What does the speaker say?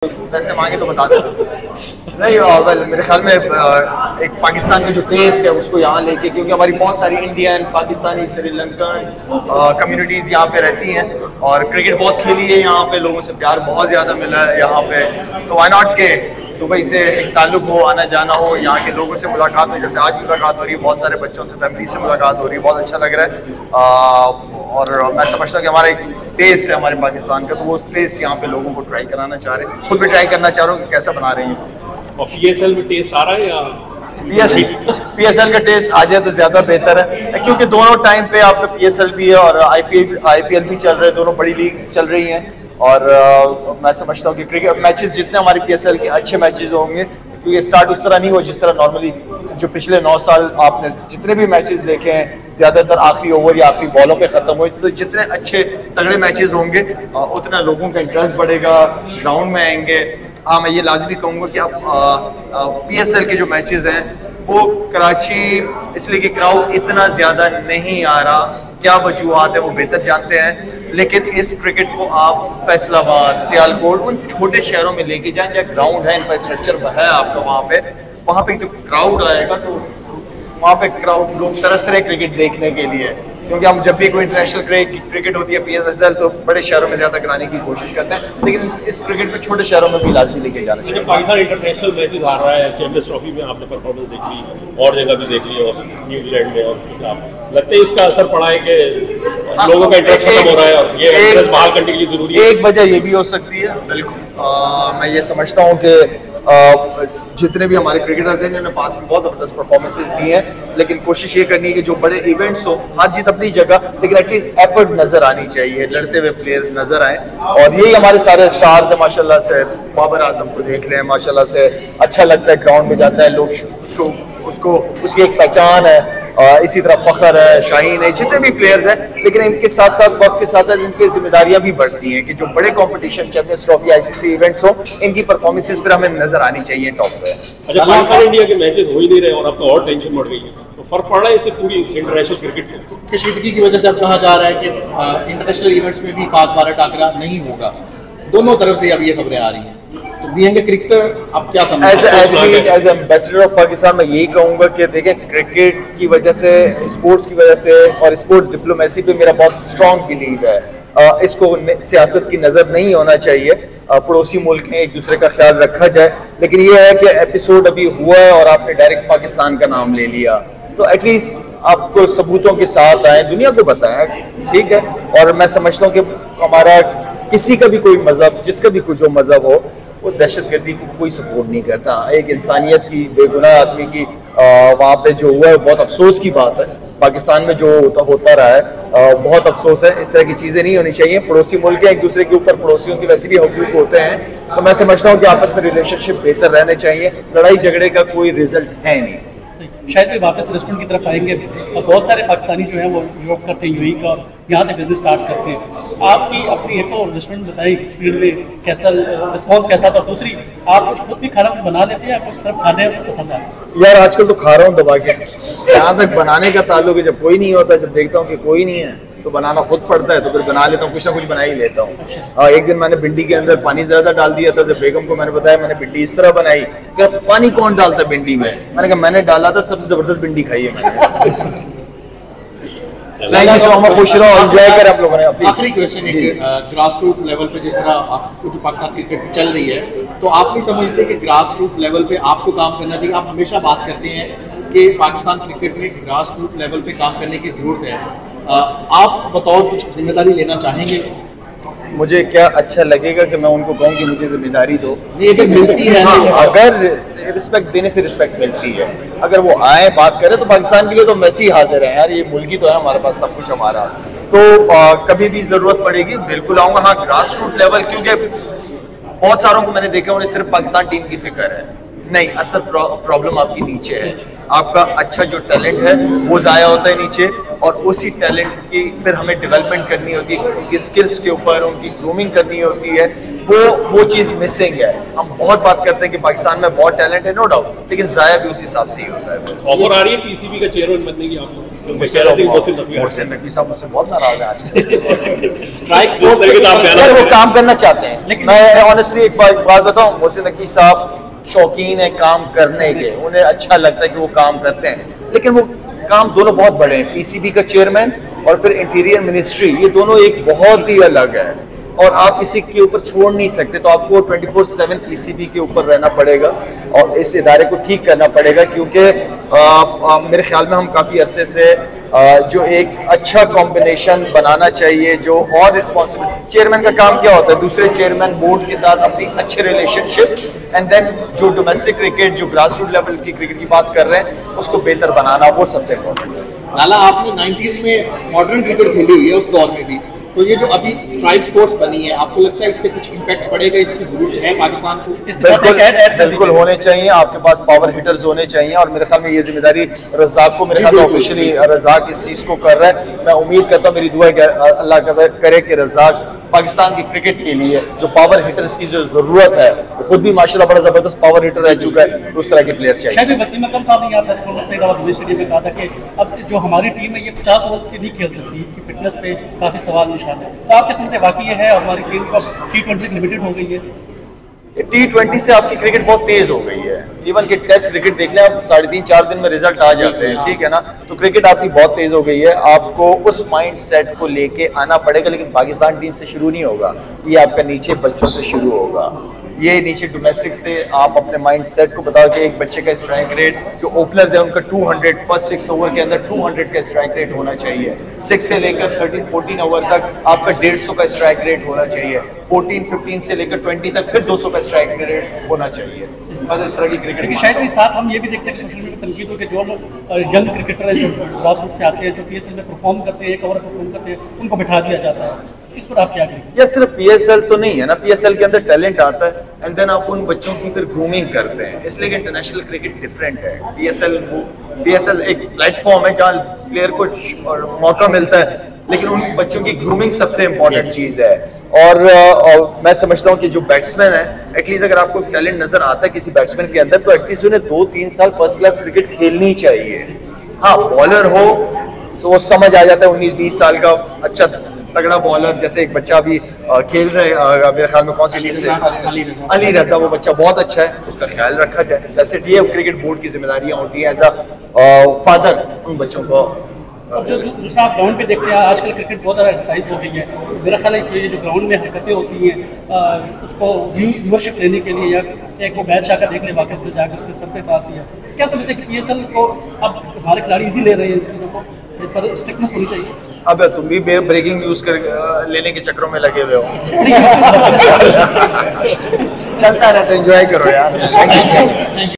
पैसे मांगे तो बता देना। नहीं वेल मेरे ख्याल में एक पाकिस्तान का जो टेस्ट है उसको यहाँ लेके, क्योंकि हमारी बहुत सारी इंडियन, पाकिस्तानी, श्रीलंकन कम्युनिटीज़ यहाँ पे रहती हैं और क्रिकेट बहुत खेली है यहाँ पे, लोगों से प्यार बहुत ज़्यादा मिला है यहाँ पे। तो वाई नॉट के दुबई से एक ताल्लुक हो, आना जाना हो, यहाँ के लोगों से मुलाकात हो, जैसे आज मुलाकात हो रही है, बहुत सारे बच्चों से, फैमिली से मुलाकात हो रही है, बहुत अच्छा लग रहा है। और मैं समझता हूँ कि हमारा एक टेस्ट है हमारे पाकिस्तान का, तो वो टेस्ट यहाँ पे लोगों को ट्राई कराना चाह रहे हैं, खुद भी ट्राई करना चाह रहा हूँ कि कैसा बना रहे हैं। और PSL में टेस्ट आ रहा है या PSL का टेस्ट आ जाए तो ज़्यादा बेहतर है, क्योंकि दोनों टाइम पे आपका PSL भी है और IPL भी चल रहे हैं, दोनों बड़ी लीग्स चल रही हैं। और मैं समझता हूँ कि क्रिकेट मैचेस जितने हमारे PSL के अच्छे मैचेस होंगे, क्योंकि स्टार्ट उस तरह नहीं हो जिस तरह नॉर्मली जो पिछले 9 साल आपने जितने भी मैचेस देखे हैं ज़्यादातर आखिरी ओवर या आखिरी बॉलों पे ख़त्म हुए, तो जितने अच्छे तगड़े मैचेस होंगे उतना लोगों का इंटरेस्ट बढ़ेगा, ग्राउंड में आएंगे। हाँ, मैं ये लाजमी कहूँगा कि आप PSL के जो मैचेस हैं वो कराची, इसलिए कि क्राउड इतना ज़्यादा नहीं आ रहा, क्या वजूहत है वो बेहतर जानते हैं, लेकिन इस क्रिकेट को आप फैसलाबाद, सियालकोट, उन छोटे शहरों में लेके जाएं जहाँ ग्राउंड है, इंफ्रास्ट्रक्चर है आपका, वहाँ पे जब क्राउड आएगा तो वहाँ पे क्राउड, लोग तरस रहे क्रिकेट देखने के लिए, क्योंकि हम जब भी कोई इंटरनेशनल क्रिकेट होती है PSL तो बड़े शहरों में ज़्यादा कराने की कोशिश करते हैं, लेकिन इस क्रिकेट में छोटे शहरों में भी लाजमी लेके जाना चाहिए। पाकिस्तान इंटरनेशनल मैचेस आ रहा है, चैंपियंस ट्रॉफी में आपने परफॉर्मेंस देख ली और जगह भी देख ली और न्यूजीलैंड में, और लगता है इसका असर पड़ा है कि लोगों का इंटरेस्ट खत्म हो रहा है और ये इंटरेस्ट बहाल करने के लिए जरूरी है। एक वजह ये भी हो सकती है, बिल्कुल मैं ये समझता हूँ कि जितने भी हमारे क्रिकेटर्स हैं इन्होंने पास में बहुत ज़बरदस्त परफॉर्मेंसेस दी हैं, लेकिन कोशिश ये करनी है कि जो बड़े इवेंट्स हो, हार जीत अपनी जगह, लेकिन एटलीस्ट एफर्ट नज़र आनी चाहिए, लड़ते हुए प्लेयर्स नज़र आए। और यही हमारे सारे स्टार्स हैं माशाल्लाह से। बाबर आजम को देख रहे हैं, माशाल्लाह से अच्छा लगता है, ग्राउंड में जाता है, लोग उसकी एक पहचान है। इसी तरह फ़खर है, शाहीन है, जितने भी प्लेयर्स हैं, लेकिन इनके साथ साथ वक्त के साथ साथ इनकी जिम्मेदारियां भी बढ़ती हैं कि जो बड़े competition, champions trophy, ICC events हो, इनकी परफॉर्मेंसेस पर हमें नजर आनी चाहिए टॉप पे। अच्छा, पाकिस्तान इंडिया के मैचेस हो ही नहीं रहे और अब तो और टेंशन बढ़ गई है, तो फर्क पड़ रहा है इससे पूरी इंटरनेशनल क्रिकेट को? कशीदगी की वजह से अब कहा जा रहा है कि इंटरनेशनल इवेंट्स में भी पाक भारत टाकरा नहीं होगा, दोनों तरफ से अब ये खबरें आ रही हैं, तो बीइंग ए क्रिकेटर आप क्या समझते हैं? एज एम्बेसडर ऑफ पाकिस्तान मैं यही कहूँगा कि देखिए, क्रिकेट की वजह से, स्पोर्ट्स की वजह से और स्पोर्ट्स डिप्लोमेसी पे मेरा बहुत स्ट्रॉन्ग बिलीव है। इसको सियासत की नज़र नहीं होना चाहिए, पड़ोसी मुल्क में एक दूसरे का ख्याल रखा जाए, लेकिन ये है कि एपिसोड अभी हुआ है और आपने डायरेक्ट पाकिस्तान का नाम ले लिया, तो एटलीस्ट आपको सबूतों के साथ आए, दुनिया को बताया, ठीक है। और मैं समझता हूँ कि हमारा किसी का भी कोई मज़हब, जिसका भी कोई जो मज़हब हो, वो दहशतगर्दी को कोई सपोर्ट नहीं करता। एक इंसानियत की, बेगुनाह आदमी की वहाँ पे जो हुआ है बहुत अफसोस की बात है। पाकिस्तान में जो होता रहा है बहुत अफसोस है, इस तरह की चीज़ें नहीं होनी चाहिए। पड़ोसी मुल्क एक दूसरे के ऊपर, पड़ोसियों की वैसे भी हुकूक होते हैं, तो मैं समझता हूँ कि आपस में रिलेशनशिप बेहतर रहने चाहिए, लड़ाई झगड़े का कोई रिजल्ट है नहीं। शायद वे वापस रेस्टोरेंट की तरफ आएंगे और बहुत सारे पाकिस्तानी जो है वो यूरोप करते हैं, UAE का, यहाँ से बिजनेस स्टार्ट करते हैं। आपकी अपनी एक तो रेस्टोरेंट बताइए, इस फील्ड में कैसा रिस्पॉन्स कैसा था? दूसरी, आप कुछ खुद भी खाना बना लेते हैं या कुछ सिर्फ खाने पसंद है? यार आजकल तो खा रहा हूँ दबा के, जहाँ तक बनाने का ताल्लुक है, जब कोई नहीं होता, जब देखता हूँ कि कोई नहीं है तो बनाना खुद पड़ता है, तो फिर बना लेता हूँ, कुछ ना कुछ बना ही लेता हूँ। एक दिन मैंने भिंडी के अंदर पानी ज़्यादा डाल दिया था, जब बेगम को मैंने बताया मैंने भिंडी इस तरह बनाई, क्या पानी कौन डालता है भिंडी में, मैंने कहा मैंने डाला था, सबसे ज़बरदस्त भिंडी खाई है मैंने। खुश रहो, एंजॉय करें आप लोगों ने। आखिरी क्वेश्चन है कि ग्रास रूट लेवल पे जिस तरह आपको जो पाकिस्तान क्रिकेट चल रही है, तो आप नहीं समझते कि ग्रास रूट लेवल पे आपको काम करना चाहिए? आप हमेशा बात करते हैं कि पाकिस्तान क्रिकेट में ग्रास रूट लेवल पे काम करने की जरूरत है, आप बतौर कुछ जिम्मेदारी लेना चाहेंगे? मुझे क्या अच्छा लगेगा कि मैं उनको कहूँ कि मुझे जिम्मेदारी दो, अगर मिलती है, अगर रिस्पेक्ट देने से रिस्पेक्ट मिलती है, अगर वो आए बात करें तो पाकिस्तान के लिए तो वैसे ही हाजिर है यार, ये मुल्क ही तो है हमारे पास, सब कुछ हमारा, तो कभी भी जरूरत पड़ेगी बिल्कुल आऊँगा। हाँ, ग्रास रूट लेवल, क्योंकि बहुत सारों को मैंने देखा उन्हें सिर्फ पाकिस्तान टीम की फिक्र है, नहीं, असल प्रॉब्लम आपकी नीचे है। आपका अच्छा जो टैलेंट है वो ज़ाया होता है नीचे, और उसी टैलेंट की फिर हमें डेवलपमेंट करनी होती है, उनकी स्किल्स के ऊपर उनकी ग्रूमिंग करनी होती है, वो चीज़ मिसिंग है। हम बहुत बात करते हैं कि पाकिस्तान में बहुत टैलेंट है, नो डाउट, लेकिन ज़ाया भी उसी हिसाब से ही होता है। ऑफर आ रही है PCB का चेयरमैन बनने की आपको? मोहसिन नकवी साहब मुझसे बहुत नाराज है आज। स्ट्राइक फोर्स तरीके से आप कहना यार वो चाहते काम करना चाहते हैं, लेकिन- मैं ऑनेस्टली एक बात बताऊं, मोहसिन नकवी साहब शौकीन है काम करने के, उन्हें अच्छा लगता है कि वो काम करते हैं, लेकिन वो काम दोनों बहुत बड़े हैं। पीसीबी का चेयरमैन और फिर इंटीरियर मिनिस्ट्री, ये दोनों एक बहुत ही अलग है और आप किसी के ऊपर छोड़ नहीं सकते, तो आपको 24/7 पीसीबी के ऊपर रहना पड़ेगा और इस इदारे को ठीक करना पड़ेगा, क्योंकि मेरे ख्याल में हम काफ़ी अरसे से जो एक अच्छा कॉम्बिनेशन बनाना चाहिए, जो और रिस्पॉन्सिबल चेयरमैन का काम क्या होता है, दूसरे चेयरमैन बोर्ड के साथ अपनी अच्छे रिलेशनशिप एंड देन जो डोमेस्टिक क्रिकेट, जो ग्रास रूट लेवल की क्रिकेट की बात कर रहे हैं उसको बेहतर बनाना, वो सबसे इम्पोर्टेंट है। लाला, आपने 90s में मॉडर्न क्रिकेट खेली हुई है, उस दौर में भी, तो ये जो अभी स्ट्राइक फोर्स बनी है, आपको लगता है इससे कुछ इम्पैक्ट पड़ेगा, इसकी जरूरत है पाकिस्तान को? बिल्कुल होने चाहिए, आपके पास पावर हिटर्स होने चाहिए और मेरे ख्याल में ये जिम्मेदारी रज़ाक को, मेरे ख्याल में ऑफिशियली रज़ाक इस चीज़ को कर रहा है। मैं उम्मीद करता हूँ, मेरी दुआ है कि अल्लाह करे कि रज़ाक पाकिस्तान की क्रिकेट के लिए जो पावर हिटर्स की जो जरूरत है, वो खुद भी माशाल्लाह बड़ा जबरदस्त पावर हिटर रह चुका है, उस तरह के प्लेयर चाहिए। शायद वसीम अकरम साहब ने यहाँ प्रेस कॉन्फ्रेंस में दुबई स्टेडियम में कहा था कि अब जो हमारी टीम है ये 50 ओवर्स के नहीं खेल सकती, कि फिटनेस पे काफी सवाल निशान है, तो आप क्या समझते हैं वाकई ये है हमारी टीम का T20 लिमिटेड हो गई है? T20 से आपकी क्रिकेट बहुत तेज हो गई है, इवन कि टेस्ट क्रिकेट देख लें आप, 3.5-4 दिन में रिजल्ट आ जाते हैं, ठीक है ना, तो क्रिकेट आपकी बहुत तेज हो गई है, आपको उस माइंड सेट को लेके आना पड़ेगा, लेकिन पाकिस्तान टीम से शुरू नहीं होगा, ये आपका नीचे बच्चों से शुरू होगा, ये नीचे डोमेस्टिक से आप अपने माइंड सेट को बताओ कि एक बच्चे का स्ट्राइक रेट, जो ओपनर्स है उनका 200 फर्स्ट 6 ओवर के अंदर 200 का स्ट्राइक रेट होना चाहिए, 6 से लेकर 13-14 ओवर तक आपका 150 का स्ट्राइक रेट होना चाहिए, 14-15 से लेकर 20 तक फिर 200 का स्ट्राइक रेट होना चाहिए। मतलब इस तरह की क्रिकेट शायद के साथ हम ये भी देखते हैं कि सोशल मीडिया तनकीद हो कि जो लोग यंग क्रिकेटर हैं, जो ग्रास रूट से आते हैं, जो PSL में परफॉर्म करते हैं, एक ओवर परफॉर्म करते हैं, उनको बिठा दिया जाता है, इस पर आप क्या कहेंगे? या सिर्फ PSL तो नहीं है ना, PSL के अंदर टैलेंट आता है एंड देन आप उन बच्चों की फिर ग्रूमिंग करते हैं, इसलिए इंटरनेशनल क्रिकेट डिफरेंट है। PSL एक प्लेटफॉर्म है जहाँ प्लेयर को मौका मिलता है, लेकिन उन बच्चों की ग्रूमिंग सबसे इम्पोर्टेंट चीज़ है। और मैं समझता हूँ कि जो बैट्समैन है, एटलीस्ट अगर आपको टैलेंट नजर आता है किसी बैट्समैन के अंदर, तो एटलीस्ट उन्हें 2-3 साल फर्स्ट क्लास क्रिकेट खेलनी चाहिए। हाँ, बॉलर हो तो वो समझ आ जाता है, 19-20 साल का अच्छा तगड़ा बॉलर, जैसे एक बच्चा भी खेल रहे मेरे ख्याल में कौन सी टीम से, अली रजा, वो बच्चा बहुत अच्छा है, उसका ख्याल रखा जाए। वैसे ये क्रिकेट बोर्ड की जिम्मेदारियां होती हैं एज अ फादर उन बच्चों को। अब जो दूसरा आप ग्राउंड पे देखते हैं, आजकल क्रिकेट बहुत ज़्यादा एडवर्टाइज हो गई है, मेरा ख्याल है कि ये जो ग्राउंड में हरकतें होती हैं उसको व्यूअरशिप लेने के लिए, या एक वो मैच आकर देख ले वाकई से जाकर उसके सब पे बात दिया, क्या समझते हैं कि PSL को अब हमारे खिलाड़ी इजी ले रहे हैं इन चीज़ों को, इस पर स्ट्रिक्टनेस होनी चाहिए? अब तुम भी ब्रेकिंग न्यूज कर लेने के चक्रों में लगे हुए हो। चलता रहता है, एंजॉय करो यार।